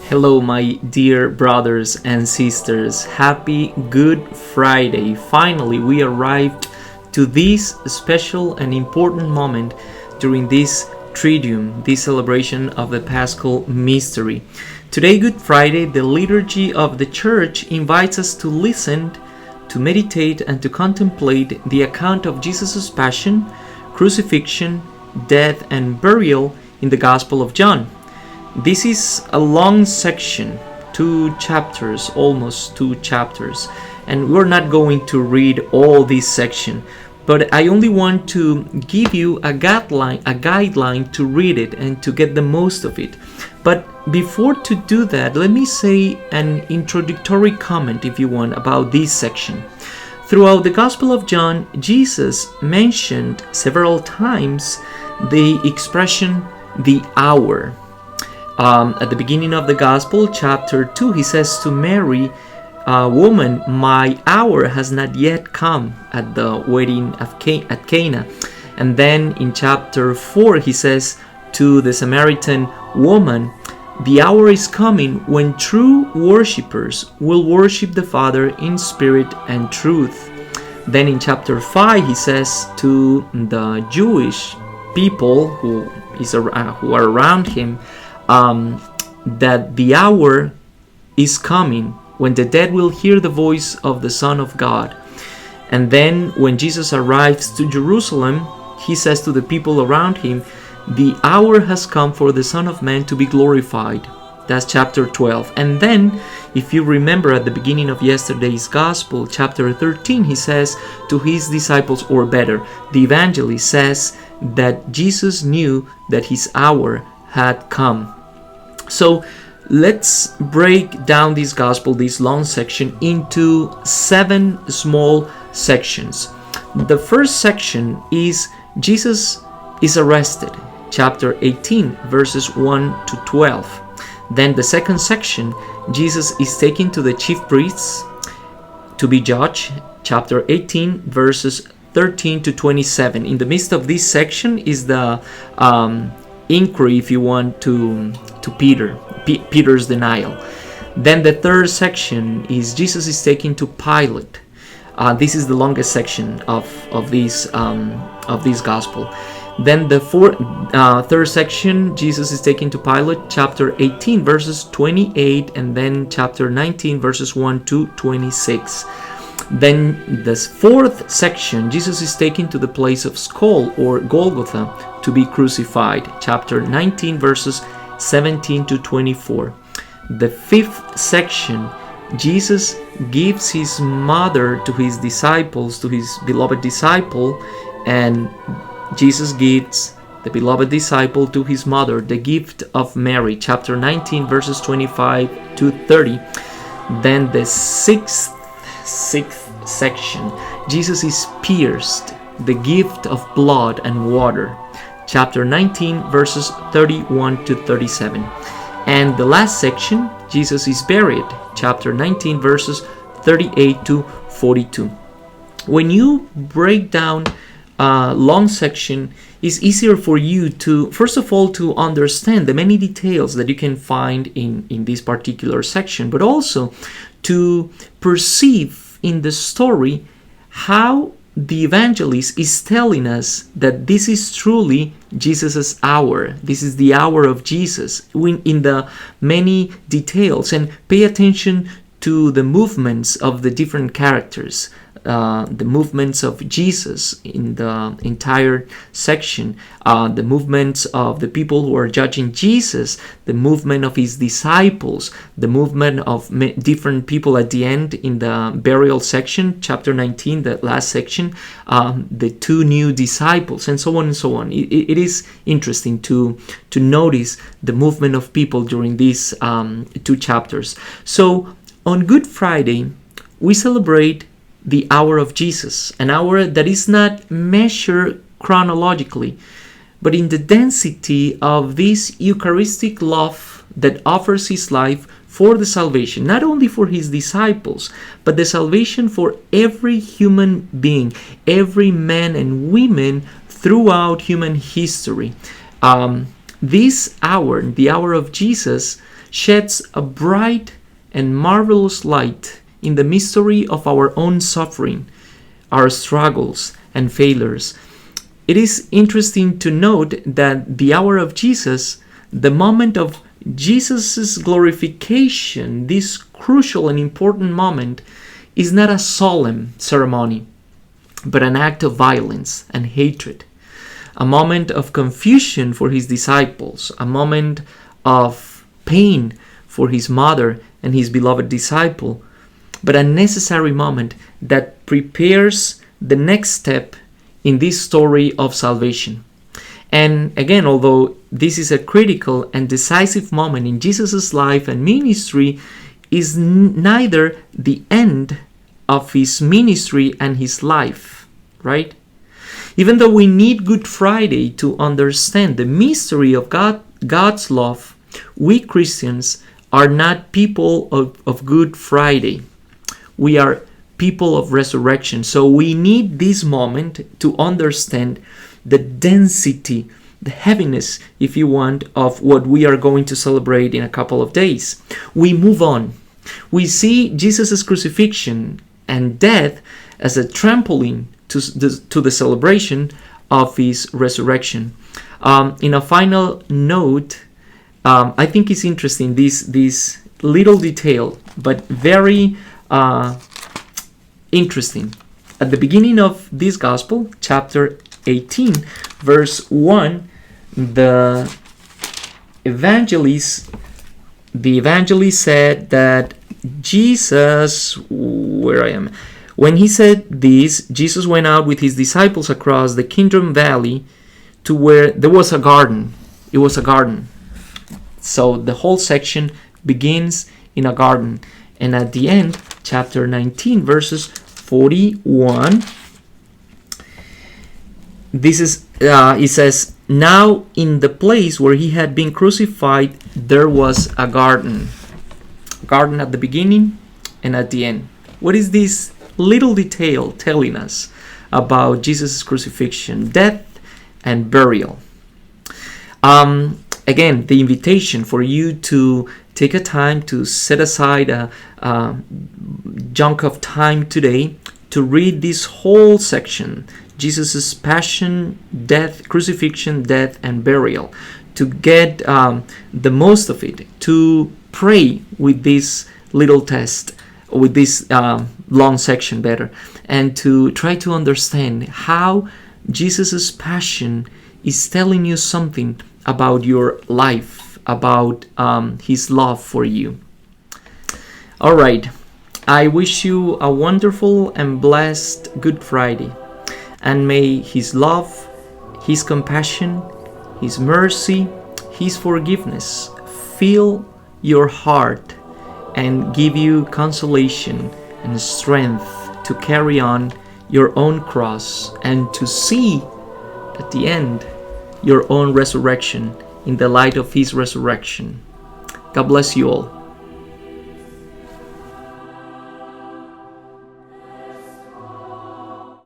Hello, my dear brothers and sisters. Happy Good Friday. Finally, we arrived to this special and important moment during this Triduum, this celebration of the Paschal Mystery. Today, Good Friday, the liturgy of the Church invites us to listen, to meditate, and to contemplate the account of Jesus' passion, crucifixion, death, and burial in the Gospel of John. This is a long section, 2 chapters, almost 2 chapters, and we're not going to read all this section, but I only want to give you a guideline to read it and to get the most of it. But before to do that, let me say an introductory comment, if you want, about this section. Throughout the Gospel of John, Jesus mentioned several times the expression, the hour. At the beginning of the Gospel, chapter 2, he says to Mary, "Woman, my hour has not yet come," at the wedding at Cana. And then in chapter 4, he says to the Samaritan woman, "The hour is coming when true worshippers will worship the Father in spirit and truth." Then in chapter 5, he says to the Jewish people who are around him, that the hour is coming when the dead will hear the voice of the Son of God. And then when Jesus arrives to Jerusalem, he says to the people around him, "The hour has come for the Son of Man to be glorified." That's chapter 12. And then, if you remember at the beginning of yesterday's Gospel, chapter 13, he says to his disciples, or better, the evangelist says that Jesus knew that his hour had come. So let's break down this Gospel, this long section, into 7 small sections. The first section is Jesus is arrested, chapter 18, verses 1 to 12. Then the second section, Jesus is taken to the chief priests to be judged, chapter 18, verses 13 to 27. In the midst of this section is the inquiry, if you want, to Peter's denial. Then the third section is Jesus is taken to Pilate. This is the longest section of this gospel. Then the third section, Jesus is taken to Pilate, chapter 18, verses 28, and then chapter 19, verses 1 to 26. Then the fourth section, Jesus is taken to the place of skull, or Golgotha, to be crucified, chapter 19, verses 17 to 24. The fifth section, Jesus gives his mother to his disciples, to his beloved disciple, and Jesus gives the beloved disciple to his mother the gift of Mary, chapter 19, verses 25 to 30. Then the sixth section, Jesus is pierced, the gift of blood and water, chapter 19, verses 31 to 37. And the last section, Jesus is buried, chapter 19, verses 38 to 42. When you break down a long section, it's easier for you to, first of all, to understand the many details that you can find in this particular section, but also to perceive in the story how the evangelist is telling us that this is truly Jesus' hour. This is the hour of Jesus in the many details. And pay attention to the movements of the different characters, the movements of Jesus in the entire section, the movements of the people who are judging Jesus, the movement of his disciples, the movement of different people at the end in the burial section, chapter 19, the last section, the 2 new disciples, and so on and so on. It is interesting to notice the movement of people during these 2 chapters. So on Good Friday, we celebrate the hour of Jesus, an hour that is not measured chronologically, but in the density of this Eucharistic love that offers his life for the salvation, not only for his disciples, but the salvation for every human being, every man and woman throughout human history. This hour, the hour of Jesus, sheds a bright and marvelous light in the mystery of our own suffering, our struggles and failures. It is interesting to note that the hour of Jesus, the moment of Jesus' glorification, this crucial and important moment, is not a solemn ceremony, but an act of violence and hatred, a moment of confusion for his disciples, a moment of pain for his mother and his beloved disciple, but a necessary moment that prepares the next step in this story of salvation. And again, although this is a critical and decisive moment in Jesus' life and ministry, is neither the end of his ministry and his life, right? Even though we need Good Friday to understand the mystery of God's love, we Christians are not people of Good Friday. We are people of resurrection. So we need this moment to understand the density, the heaviness, if you want, of what we are going to celebrate in a couple of days. We move on. We see Jesus' crucifixion and death as a trampoline to the celebration of his resurrection. In a final note, I think it's interesting, this little detail, but very interesting. At the beginning of this gospel, chapter 18, verse 1, the evangelist said that Jesus, when he said this, Jesus went out with his disciples across the Kidron Valley to where there was a garden. It was a garden. So the whole section begins in a garden. And at the end, chapter 19, verses 41, this is, it says, now in the place where he had been crucified, there was a garden. Garden at the beginning and at the end. What is this little detail telling us about Jesus' crucifixion, death, and burial? Again, the invitation for you to take a time to set aside a chunk of time today to read this whole section, Jesus' passion, death, crucifixion, death, and burial, to get the most of it, to pray with this little text, with this long section better, and to try to understand how Jesus' passion is telling you something about your life, about his love for you. All right, I wish you a wonderful and blessed Good Friday, and may his love, his compassion, his mercy, his forgiveness fill your heart and give you consolation and strength to carry on your own cross and to see at the end your own resurrection in the light of his resurrection. God bless you all.